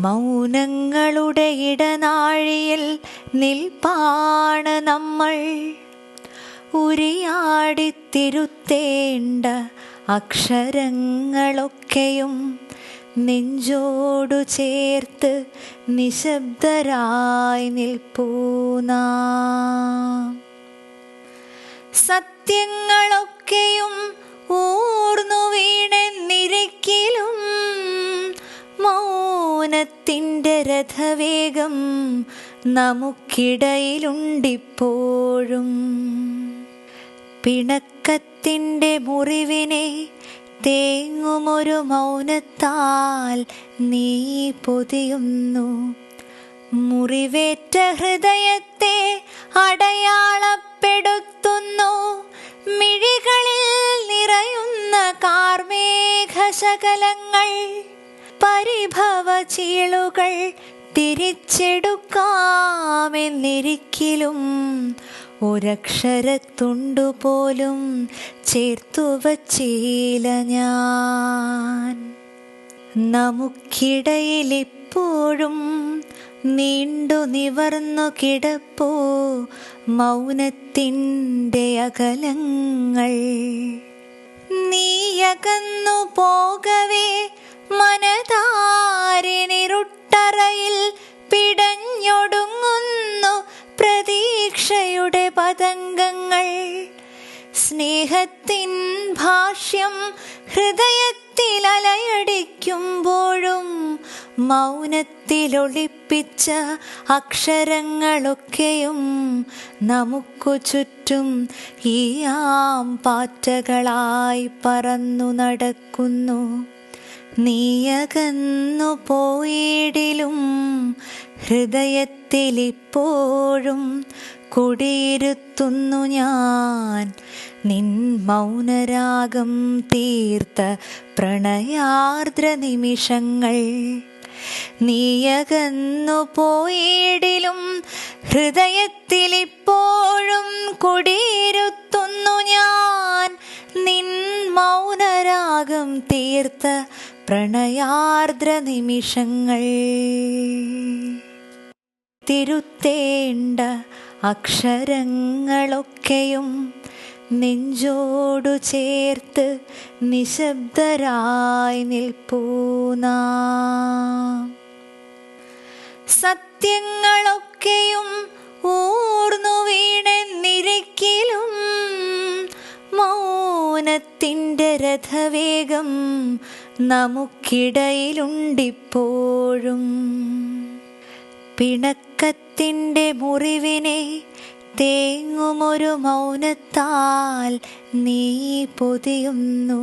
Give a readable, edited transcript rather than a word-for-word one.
മൗനങ്ങളുടെ ഇടനാഴിയിൽ നിൽപ്പാണ് നമ്മൾ. ഉരിയാടിത്തിരുത്തേണ്ട അക്ഷരങ്ങളൊക്കെയും നെഞ്ചോടു ചേർത്ത് നിശബ്ദരായി നിൽപ്പൂ നാം. സത്യങ്ങളൊക്കെയും ഊർന്നു വീണെന്നിരിക്കിലും മൗനത്തിൻ്റെ രഥവേഗം നമുക്കിടയിലുണ്ടിപ്പോഴും. പിണക്കത്തിൻ്റെ മുറിവിനെ തേങ്ങുമൊരു മൗനത്താൽ നീ പൊതിയുന്നു. മുറിവേറ്റ ഹൃദയത്തെ അടയാളപ്പെടുത്തുന്നു. മിഴികളിൽ നിറയുന്ന കാർമേഘശകലങ്ങൾ. പരിഭവ ചീളുകൾ തിരിച്ചെടുക്കാമെന്നിരിക്കിലും ഒരക്ഷരത്തുണ്ടുപോലും ചേർത്തുവച്ചില്ല ഞാൻ. നമുക്കിടയിലിപ്പോഴും നീണ്ടു നിവർന്നു കിടപ്പൂ മൗനത്തിൻ്റെ അകലങ്ങൾ. നീയകന്നു പോകവേ മനതാരിനിരുട്ടറയിൽ പിടഞ്ഞൊടുങ്ങുന്നു പ്രതീക്ഷയുടെ പതംഗങ്ങൾ. സ്നേഹത്തിൻ ഭാഷ്യം ഹൃദയത്തിൽ അലയടിക്കുമ്പോഴും മൗനത്തിലൊളിപ്പിച്ച അക്ഷരങ്ങളൊക്കെയും നമുക്കു ചുറ്റും ഈയാം പാറ്റകളായി പറന്നു നടക്കുന്നു. നീയകന്നു പോയിടിലും ഹൃദയത്തിലിപ്പോഴും കുടിയിരുത്തുന്നു ഞാൻ നിൻ മൗനരാഗം തീർത്ത പ്രണയാർദ്ര നിമിഷങ്ങൾ. നീയകന്നു പോയിടിലും ഹൃദയത്തിലിപ്പോഴും കുടിയിരുത്തുന്നു ഞാൻ നിൻ മൗനരാഗം തീർത്ത പ്രണയാർദ്ര നിമിഷങ്ങൾ. തിരുത്തേണ്ട അക്ഷരങ്ങളൊക്കെയും നെഞ്ചോടു ചേർത്ത് നിശബ്ദരായി നിൽപ്പൂ നാം. സത്യങ്ങളൊക്കെയും ഊർന്നു വീണെന്നിരിക്കിലും മൗനത്തിൻ്റെ രഥവേഗം നമുക്കിടയിലുണ്ടിപ്പോഴും. പിണക്കത്തിൻ്റെ മുറിവിനെ തേങ്ങുമൊരു മൗനത്താൽ നീ പൊതിയുന്നു.